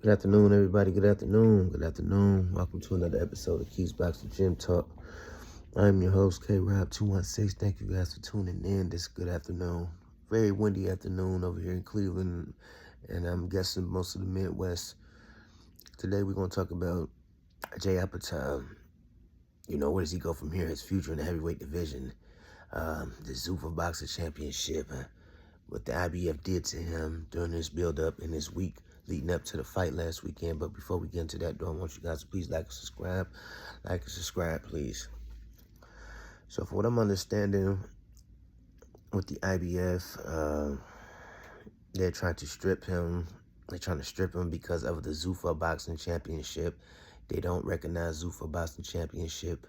Good afternoon, everybody. Good afternoon. Good afternoon. Welcome to another episode of Keys Boxing Gym Talk. I'm your host, K-Rob216. Thank you guys for tuning in this good afternoon. Very windy afternoon over here in Cleveland, and I'm guessing most of the Midwest. Today we're going to talk about Jay Opetaia. Where does he go from here? His future in the heavyweight division. The Zuffa Boxing Championship. What the IBF did to him during this build-up in this week leading up to the fight last weekend. But before we get into that, though, I want you guys to please like and subscribe. Like and subscribe, please. So for what I'm understanding with the IBF, they're trying to strip him. They're trying to strip him because of the Zuffa Boxing Championship. They don't recognize Zuffa Boxing Championship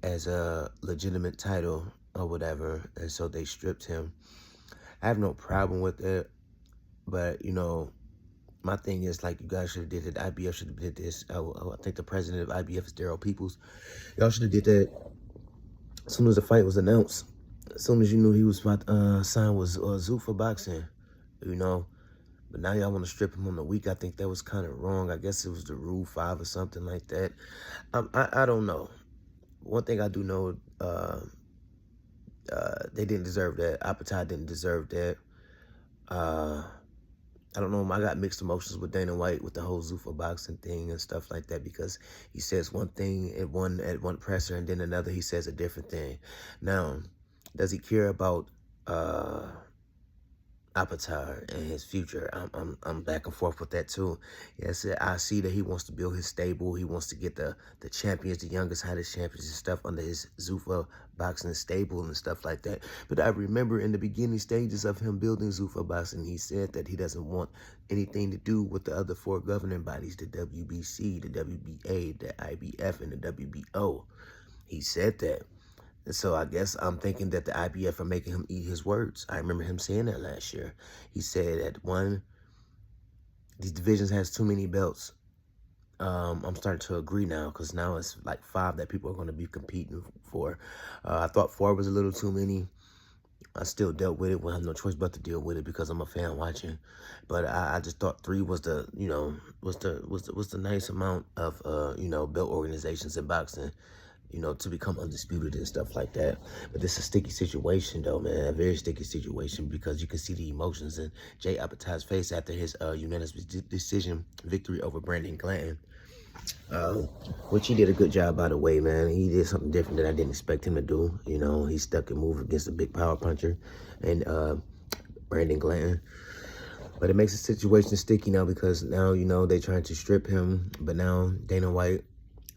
as a legitimate title or whatever. And so they stripped him. I have no problem with it. But, my thing is, like, you guys should have did it. IBF should have did this. I think the president of IBF is Daryl Peoples. Y'all should have did that as soon as the fight was announced. As soon as you knew he was about to sign with Zuffa Boxing, But now y'all want to strip him on the week. I think that was kind of wrong. I guess it was the Rule 5 or something like that. I don't know. One thing I do know, they didn't deserve that. Opetaia didn't deserve that. I don't know. I got mixed emotions with Dana White with the whole Zuffa boxing thing and stuff like that, because he says one thing at one presser and then another he says a different thing. Now, does he care about Opetaia and his future? I'm back and forth with that too. Yes, I see that he wants to build his stable. He wants to get the champions, the youngest, hottest champions and stuff under his Zuffa boxing stable and stuff like that. But I remember in the beginning stages of him building Zuffa boxing, he said that he doesn't want anything to do with the other four governing bodies, the WBC, the WBA, the IBF, and the WBO. He said that. And so I guess I'm thinking that the IBF are making him eat his words. I remember him saying that last year. He said that these divisions has too many belts. I'm starting to agree now, because now it's like 5 that people are going to be competing for. I thought 4 was a little too many. I still dealt with it. Well, I have no choice but to deal with it because I'm a fan watching. But I just thought 3 was the nice amount of belt organizations in boxing, to become undisputed and stuff like that. But this is a sticky situation, though, man. A very sticky situation, because you can see the emotions in Jay Opetaia's face after his unanimous decision victory over Brandon Glanton. Which he did a good job, by the way, man. He did something different that I didn't expect him to do. He stuck and moved against a big power puncher and Brandon Glanton. But it makes the situation sticky now, because now, they're trying to strip him. But now Dana White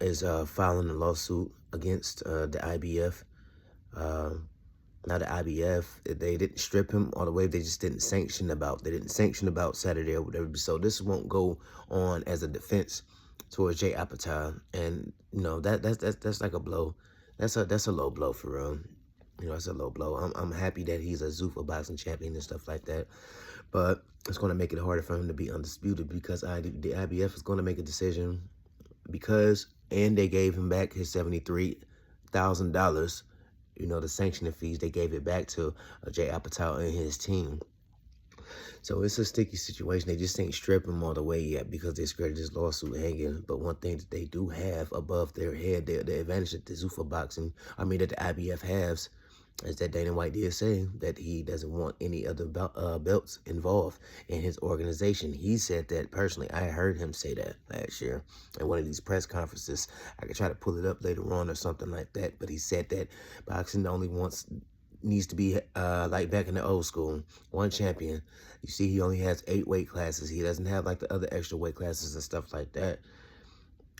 is filing a lawsuit against the IBF. Now the IBF, they didn't strip him all the way. They just didn't sanction about. They didn't sanction about Saturday or whatever. So this won't go on as a defense towards Jay Opetaia, and that's like a blow. That's a low blow for real. It's a low blow. I'm happy that he's a Zuffa boxing champion and stuff like that, but it's going to make it harder for him to be undisputed, because the IBF is going to make a decision, and they gave him back his $73,000. The sanctioning fees, they gave it back to Jay Opetaia and his team. So it's a sticky situation. They just ain't strip him all the way yet, because they're scared of this lawsuit hanging. But one thing that they do have above their head, the advantage that the IBF has, is that Dana White did say that he doesn't want any other belts involved in his organization. He said that personally. I heard him say that last year at one of these press conferences. I could try to pull it up later on or something like that. But he said that boxing needs to be like back in the old school, one champion. You see, he only has 8 weight classes. He doesn't have like the other extra weight classes and stuff like that.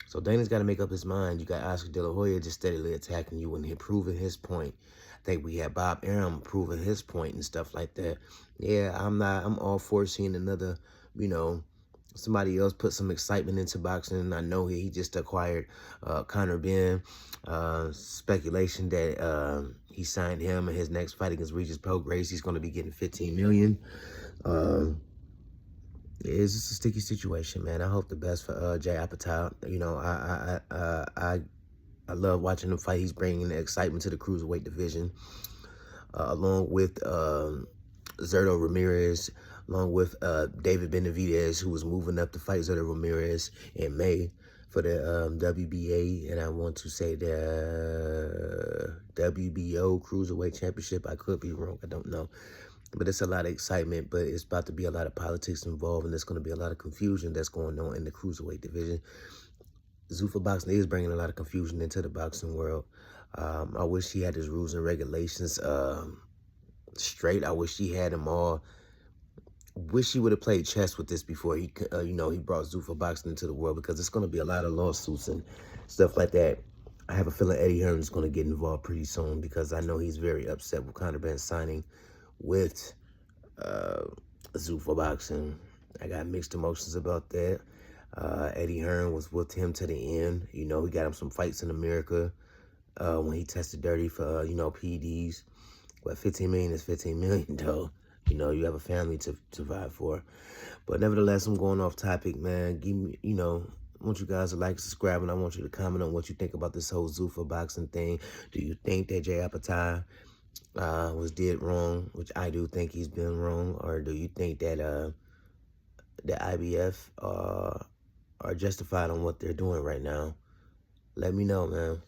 So Dana's got to make up his mind. You got Oscar De La Hoya just steadily attacking you and he proving his point. I think we had Bob Arum proving his point and stuff like that. Yeah, I'm all for seeing another, somebody else put some excitement into boxing. I know he just acquired Conor Ben. Speculation that he signed him, and his next fight against Regis Prograis, he's going to be getting $15 million. It's just a sticky situation, man. I hope the best for Jay Opetaia. I love watching him fight. He's bringing the excitement to the cruiserweight division, along with Zerto Ramirez, along with David Benavidez, who was moving up to fight Zeta Ramirez in May for the WBA, and I want to say the WBO Cruiserweight Championship. I could be wrong. I don't know. But it's a lot of excitement, but it's about to be a lot of politics involved, and there's going to be a lot of confusion that's going on in the Cruiserweight division. Zuffa Boxing is bringing a lot of confusion into the boxing world. I wish he had his rules and regulations straight. I wish he had them all. Wish he would have played chess with this before he, he brought Zuffa Boxing into the world, because it's going to be a lot of lawsuits and stuff like that. I have a feeling Eddie Hearn is going to get involved pretty soon, because I know he's very upset with Conor Benn signing with Zuffa Boxing. I got mixed emotions about that. Eddie Hearn was with him to the end. He got him some fights in America when he tested dirty for, PEDs. But 15 million is 15 million, though. You have a family to provide for. But nevertheless, I'm going off topic, man. Give me, I want you guys to like, subscribe, and I want you to comment on what you think about this whole Zuffa Boxing thing. Do you think that Jay Opetaia was did wrong, which I do think he's been wrong, or do you think that the IBF are justified on what they're doing right now? Let me know, man.